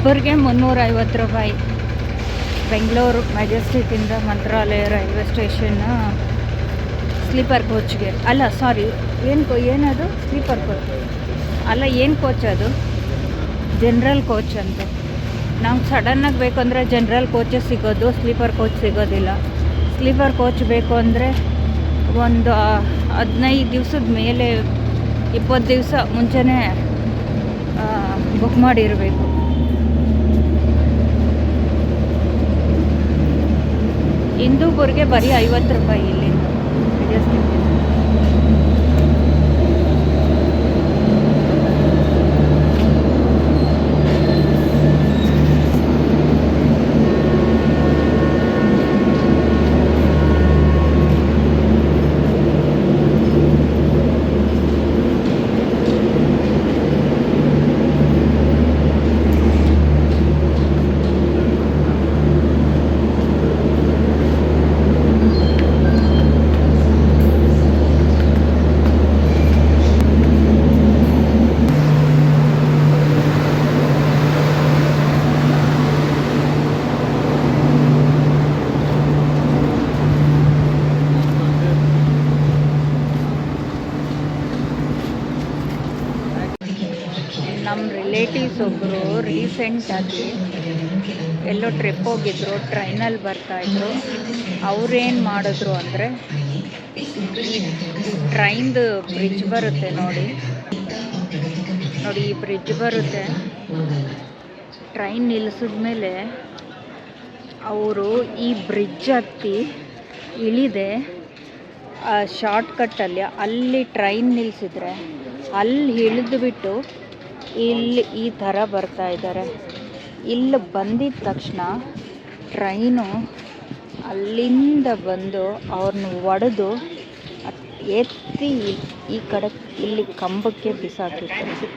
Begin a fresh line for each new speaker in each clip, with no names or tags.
ಒಬ್ಬರಿಗೆ 350 ರೂಪಾಯಿ. ಬೆಂಗಳೂರು ಮೆಜೆಸ್ಟಿಕ್ಕಿಂದ ಮಂತ್ರಾಲಯ railway station sleeper ಕೋಚ್ಗೆ. ಅಲ್ಲ ಸಾರಿ, ಏನದು ಸ್ಲೀಪರ್ ಕೋಚ್ ಅಲ್ಲ, ಏನು ಕೋಚ್ ಅದು? ಜನ್ರಲ್ ಕೋಚ್ ಅಂತ. ನಾವು ಸಡನ್ನಾಗಿ ಬೇಕಂದರೆ ಜನ್ರಲ್ ಕೋಚೇ ಸಿಗೋದು, ಸ್ಲೀಪರ್ ಕೋಚ್ ಸಿಗೋದಿಲ್ಲ. ಸ್ಲೀಪರ್ ಕೋಚ್ ಬೇಕು ಅಂದರೆ ಒಂದು 15 ದಿವಸದ ಮೇಲೆ, 20 ದಿವಸ ಮುಂಚೆನೇ ಬುಕ್ ಮಾಡಿರಬೇಕು. ಹಿಂದೂಪುರ್ಗೆ ಬರೀ 50 ರೂಪಾಯಿ ಇಲ್ಲಿಂದ ಮೆಜೆಸ್ಟಿಕ್. ನಮ್ಮ ರಿಲೇಟಿವ್ಸ್ ಒಬ್ಬರು ರೀಸೆಂಟಾಗಿ ಎಲ್ಲೋ ಟ್ರಿಪ್ ಹೋಗಿದ್ರು, ಟ್ರೈನಲ್ಲಿ ಬರ್ತಾಯಿದ್ರು. ಅವ್ರೇನು ಮಾಡಿದ್ರು ಅಂದರೆ, ಈ ಟ್ರೈನ್ದು ಬ್ರಿಡ್ಜ್ ಬರುತ್ತೆ ನೋಡಿ, ಈ ಬ್ರಿಡ್ಜ್ ಬರುತ್ತೆ. ಟ್ರೈನ್ ನಿಲ್ಲಿಸಿದ್ಮೇಲೆ ಅವರು ಈ ಬ್ರಿಡ್ಜ್ ಹತ್ತಿ ಇಳಿದೆ ಶಾರ್ಟ್ಕಟ್ಟಲ್ಲಿ ಅಲ್ಲಿ ಟ್ರೈನ್ ನಿಲ್ಲಿಸಿದ್ರೆ ಅಲ್ಲಿ ಇಳಿದುಬಿಟ್ಟು ಇಲ್ಲಿ ಈ ಥರ ಬರ್ತಾ ಇದ್ದಾರೆ. ಇಲ್ಲಿ ಬಂದಿದ್ದ ತಕ್ಷಣ ಟ್ರೈನು ಅಲ್ಲಿಂದ ಬಂದು ಅವ್ರನ್ನ ಒಡೆದು ಎತ್ತಿ ಈ ಕಡೆ ಇಲ್ಲಿ ಕಂಬಕ್ಕೆ ಬಿಸಾಕಿರ್ತಾರೆ.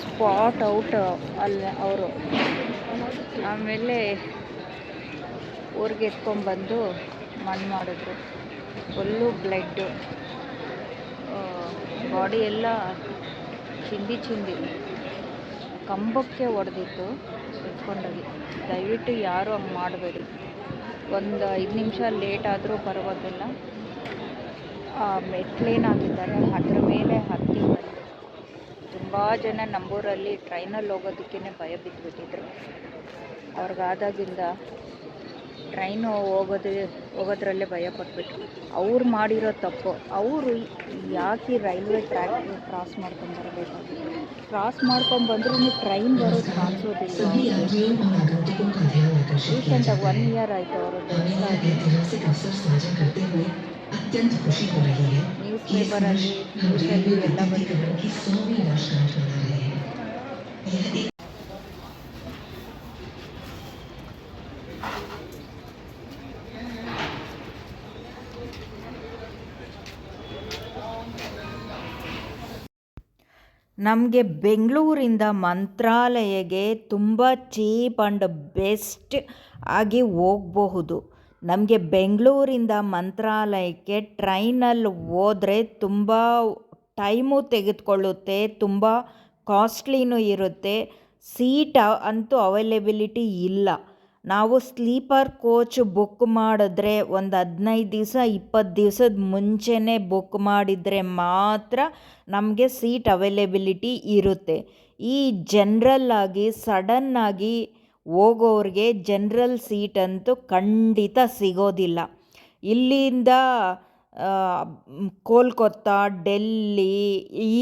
ಸ್ಪಾಟ್ ಔಟ್ ಅಲ್ಲಿ ಅವರು. ಆಮೇಲೆ ಊರಿಗೆ ಎತ್ಕೊಂಡ್ಬಂದು ಮಣ್ಣು ಮಾಡಿದ್ರು. ಫುಲ್ಲು ಬ್ಲಡ್ಡು, ಬಾಡಿ ಎಲ್ಲ ಚಿಂದಿ ಕಂಬಕ್ಕೆ ಹೊಡೆದಿತ್ತು ಎತ್ಕೊಂಡೋಗಿ. ದಯವಿಟ್ಟು ಯಾರು ಹಂಗೆ ಮಾಡಬೇಡಿ. ಒಂದು 5 ನಿಮಿಷ ಲೇಟ್ ಆದರೂ ಪರವಾಗಿಲ್ಲ. ಮೆಟ್ಲೇನಾಗಿದ್ದಾರೆ ಅದ್ರ ಮೇಲೆ ಹತ್ತಿ ಬಂದು ತುಂಬ ಜನ ನಮ್ಮೂರಲ್ಲಿ ಟ್ರೈನಲ್ಲಿ ಹೋಗೋದಕ್ಕೇ ಭಯ ಬಿದ್ದುಬಿಟ್ಟಿದ್ರು. ಅವ್ರಿಗಾದಾಗಿಂದ ಟ್ರೈನು ಹೋಗೋದ್ರಲ್ಲೇ ಭಯಪಟ್ಬಿಟ್ರು. ಅವ್ರು ಮಾಡಿರೋ ತಪ್ಪು. ಅವರು ಯಾಕೆ ರೈಲ್ವೆ ಟ್ರ್ಯಾಕ್ ಕ್ರಾಸ್ ಮಾಡ್ಕೊಂಡ್ಬರಬೇಕಾಗಿತ್ತು? ಕ್ರಾಸ್ ಮಾಡ್ಕೊಂಡ್ಬಂದ್ರೂ ಟ್ರೈನ್ ಬರೋದು ಕಾಣಿಸೋದಿಲ್ಲ. ರೀಸೆಂಟಾಗಿ 1 ಇಯರ್ ಆಯಿತು ಅವರು ನ್ಯೂಸ್ ಪೇಪರಲ್ಲಿ, ನ್ಯೂಸಲ್ಲಿ ಎಲ್ಲ ಬಂದಿದ್ರು. ನಮಗೆ ಬೆಂಗಳೂರಿಂದ ಮಂತ್ರಾಲಯಗೆ ತುಂಬ ಚೀಪ್ ಆ್ಯಂಡ್ ಬೆಸ್ಟ್ ಆಗಿ ಹೋಗಬಹುದು. ನಮಗೆ ಬೆಂಗಳೂರಿಂದ ಮಂತ್ರಾಲಯಕ್ಕೆ ಟ್ರೈನಲ್ಲಿ ಹೋದರೆ ತುಂಬ ಟೈಮು ತೆಗೆದುಕೊಳ್ಳುತ್ತೆ, ತುಂಬ ಕಾಸ್ಟ್ಲಿನೂ ಇರುತ್ತೆ. ಸೀಟ್ ಅಂತೂ ಅವೈಲೇಬಿಲಿಟಿ ಇಲ್ಲ. ನಾವು ಸ್ಲೀಪರ್ ಕೋಚ್ ಬುಕ್ ಮಾಡಿದ್ರೆ ಒಂದು 15 ದಿವಸ 20 ದಿವಸದ ಮುಂಚೆನೇ ಬುಕ್ ಮಾಡಿದರೆ ಮಾತ್ರ ನಮಗೆ ಸೀಟ್ ಅವೈಲೇಬಿಲಿಟಿ ಇರುತ್ತೆ. ಈ ಜನ್ರಲ್ಲಾಗಿ ಸಡನ್ನಾಗಿ ಹೋಗೋರಿಗೆ ಜನ್ರಲ್ ಸೀಟ್ ಅಂತೂ ಖಂಡಿತ ಸಿಗೋದಿಲ್ಲ. ಇಲ್ಲಿಂದ ಕೋಲ್ಕತ್ತಾ, ಡೆಲ್ಲಿ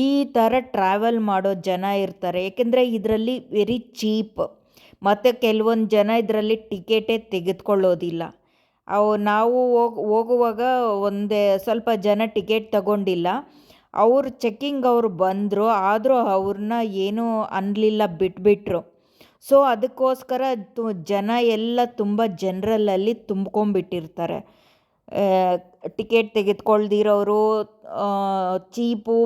ಈ ಥರ ಟ್ರಾವೆಲ್ ಮಾಡೋ ಜನ ಇರ್ತಾರೆ. ಏಕೆಂದರೆ ಇದರಲ್ಲಿ ವೆರಿ ಚೀಪ್. ಮತ್ತು ಕೆಲವೊಂದು ಜನ ಇದರಲ್ಲಿ ಟಿಕೆಟೇ ತೆಗೆದುಕೊಳ್ಳೋದಿಲ್ಲ. ನಾವು ಹೋಗುವಾಗ ಸ್ವಲ್ಪ ಜನ ಟಿಕೆಟ್ ತಗೊಂಡಿಲ್ಲ. ಅವರು ಚೆಕ್ಕಿಂಗ್ ಅವರು ಬಂದರು, ಆದರೂ ಅವ್ರನ್ನ ಏನೂ ಅನ್ನಲಿಲ್ಲ, ಬಿಟ್ಬಿಟ್ರು. ಸೊ ಅದಕ್ಕೋಸ್ಕರ ಜನ ಎಲ್ಲ ತುಂಬ ಜನರಲಲ್ಲಿ ತುಂಬ್ಕೊಂಡ್ಬಿಟ್ಟಿರ್ತಾರೆ. ಟಿಕೆಟ್ ತೆಗೆದುಕೊಳ್ದಿರೋರು ಚೀಪು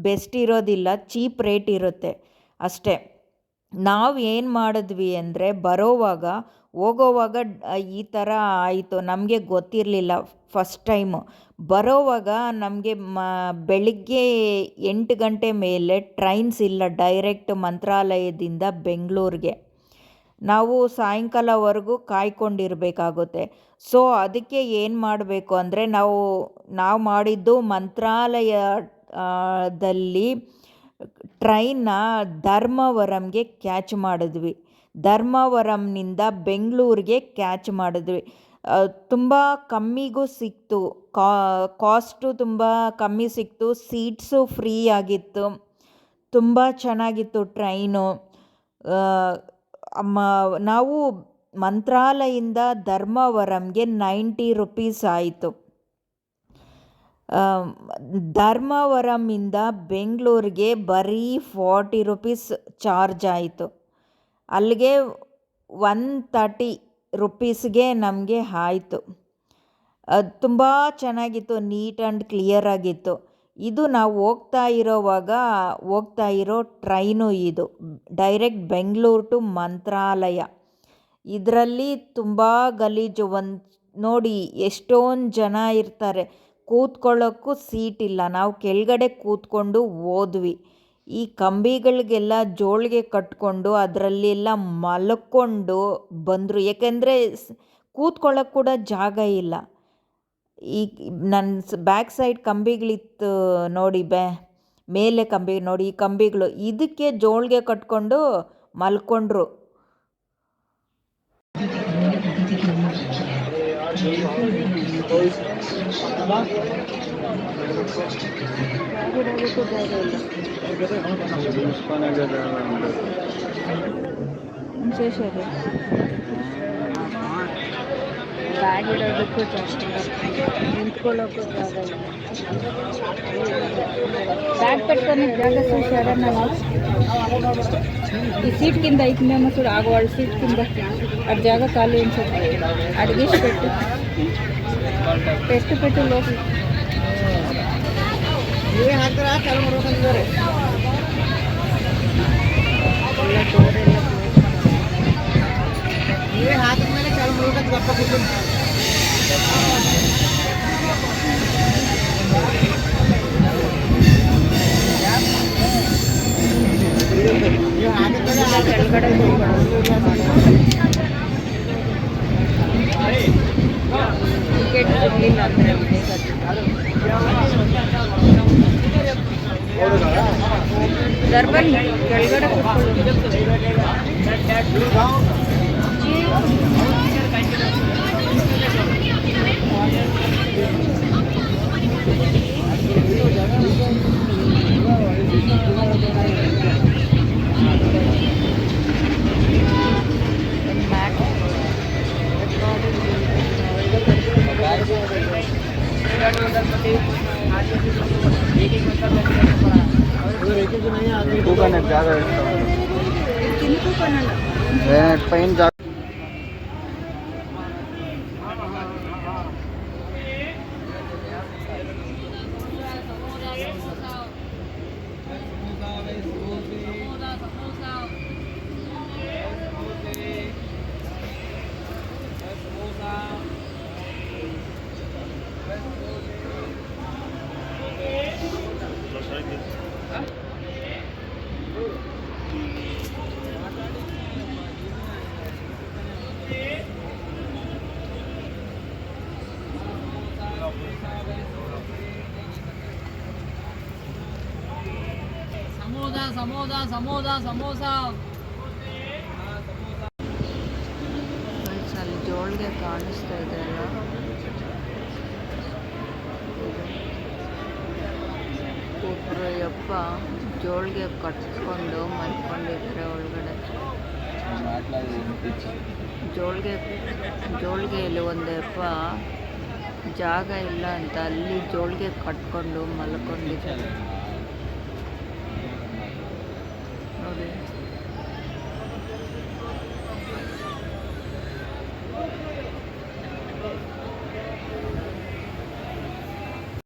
ಬೆಸ್ಟ್ ಇರೋದಿಲ್ಲ, ಚೀಪ್ ರೇಟ್ ಇರುತ್ತೆ ಅಷ್ಟೇ. ನಾವು ಏನು ಮಾಡಿದ್ವಿ ಅಂದರೆ ಬರೋವಾಗ ಹೋಗೋವಾಗ ಈ ಥರ ಆಯಿತು, ನಮಗೆ ಗೊತ್ತಿರಲಿಲ್ಲ ಫಸ್ಟ್ ಟೈಮು. ಬರೋವಾಗ ನಮಗೆ ಬೆಳಿಗ್ಗೆ 8 ಗಂಟೆ ಮೇಲೆ ಟ್ರೈನ್ಸ್ ಇಲ್ಲ ಡೈರೆಕ್ಟ್ ಮಂತ್ರಾಲಯದಿಂದ ಬೆಂಗಳೂರಿಗೆ. ನಾವು ಸಾಯಂಕಾಲವರೆಗೂ ಕಾಯ್ಕೊಂಡಿರಬೇಕಾಗುತ್ತೆ. ಸೊ ಅದಕ್ಕೆ ಏನು ಮಾಡಬೇಕು ಅಂದರೆ ನಾವು ಮಾಡಿದ್ದು ಮಂತ್ರಾಲಯದಲ್ಲಿ ಟ್ರೈನ್ನ ಧರ್ಮವರಂಗೆ ಕ್ಯಾಚ್ ಮಾಡಿದ್ವಿ. ಧರ್ಮವರಂನಿಂದ ಬೆಂಗಳೂರಿಗೆ ಕ್ಯಾಚ್ ಮಾಡಿದ್ವಿ. ತುಂಬ ಕಮ್ಮಿಗೂ ಸಿಕ್ತು, ಕಾಸ್ಟು ತುಂಬ ಕಮ್ಮಿ ಸಿಕ್ತು, ಸೀಟ್ಸು ಫ್ರೀ ಆಗಿತ್ತು, ತುಂಬ ಚೆನ್ನಾಗಿತ್ತು ಟ್ರೈನು. ನಾವು ಮಂತ್ರಾಲಯದಿಂದ ಧರ್ಮವರಂಗೆ 90 ರುಪೀಸ್ ಆಯಿತು. ಧರ್ಮವರಮಿಂದ ಬೆಂಗಳೂರಿಗೆ ಬರೀ 40 ರುಪೀಸ್ ಚಾರ್ಜ್ ಆಯಿತು. ಅಲ್ಲಿಗೆ 130 ರುಪೀಸ್ಗೆ ನಮಗೆ ಆಯಿತು. ತುಂಬ ಚೆನ್ನಾಗಿತ್ತು, ನೀಟ್ ಆ್ಯಂಡ್ ಕ್ಲಿಯರ್ ಆಗಿತ್ತು. ಇದು ನಾವು ಹೋಗ್ತಾ ಇರೋ ಟ್ರೈನು ಇದು ಡೈರೆಕ್ಟ್ ಬೆಂಗಳೂರು ಟು ಮಂತ್ರಾಲಯ. ಇದರಲ್ಲಿ ತುಂಬ ಗಲೀಜು. ನೋಡಿ ಎಷ್ಟೊಂದು ಜನ ಇರ್ತಾರೆ, ಕೂತ್ಕೊಳ್ಳೋಕ್ಕೂ ಸೀಟ್ ಇಲ್ಲ. ನಾವು ಕೆಳಗಡೆ ಕೂತ್ಕೊಂಡು ಹೋದ್ವಿ. ಈ ಕಂಬಿಗಳಿಗೆಲ್ಲ ಜೋಳಿಗೆ ಕಟ್ಕೊಂಡು ಅದರಲ್ಲೆಲ್ಲ ಮಲ್ಕೊಂಡು ಬಂದರು, ಏಕೆಂದರೆ ಕೂತ್ಕೊಳ್ಳೋಕ್ಕೆ ಕೂಡ ಜಾಗ ಇಲ್ಲ. ಈ ನನ್ನ ಬ್ಯಾಕ್ ಸೈಡ್ ಕಂಬಿಗಳಿತ್ತು ನೋಡಿ, ಮೇಲೆ ಕಂಬಿ ನೋಡಿ, ಈ ಕಂಬಿಗಳು ಇದಕ್ಕೆ ಜೋಳಿಗೆ ಕಟ್ಕೊಂಡು ಮಲ್ಕೊಂಡ್ರು. ಬ್ಯಾಗ್ ಇಡೋದಕ್ಕೂ ಜಾಸ್ತಿ, ನಿಂತ್ಕೊಳ್ಳೋಕ್ಕೂ ಜಾಗ ಇಲ್ಲ. ಬ್ಯಾಗ್ ಪೆಟ್ಕೊಂಡು ಜಾಗ ಸಡನ್ ಈ ಸೀಟ್ ಕಿಂದ ಐದು ಮಸೂರು ಆಗೋ ಸೀಟ್ ಕಿಂದ ಅದು ಜಾಗ ಖಾಲಿ ಅನ್ಸುತ್ತೆ. ಅಡ್ಗಿಷ್ಟು ಪೆಟ್ಟು ಲೋಕ ನೀವೇ ಹಾಕ್ತಾರ ಚಾಲು ಮಾಡ್ಬೇಕಂತಿದ್ದಾರೆ. ಎಲ್ಲ ಡೋರ್ ಎಲ್ಲ ನೀವೇ ಹಾಕಿದ ಮೇಲೆ ಚಾಲು ಮಾಡ್ಬೇಕಂತ ಗಪ್ಪ ಕೂತ್ಕೊಂಡು ಕೆಳಗಡೆ ಟಿಕೆಟ್ ಸಿಗಲಿಲ್ಲ ಅಂದರೆ ದರ್ಬನ್ ಕೆಳಗಡೆ
పైన జాగ్రత్త.
ಸಮೋಸ ಅಲ್ಲಿ ಜೋಳಿಗೆ ಕಾಣಿಸ್ತಾ ಇದೆ ಅಲ್ಲ, ಒಬ್ಬರು ಯಪ್ಪ ಜೋಳಿಗೆ ಕಟ್ಕೊಂಡು ಮಲ್ಕೊಂಡಿದ್ದಾರೆ ಒಳಗಡೆ. ಜೋಳಿಗೆಯಲ್ಲಿ ಒಂದು ಯಪ್ಪ ಜಾಗ ಇಲ್ಲ ಅಂತ ಅಲ್ಲಿ ಜೋಳಿಗೆ ಕಟ್ಕೊಂಡು ಮಲ್ಕೊಂಡಿದ್ದಾರೆ.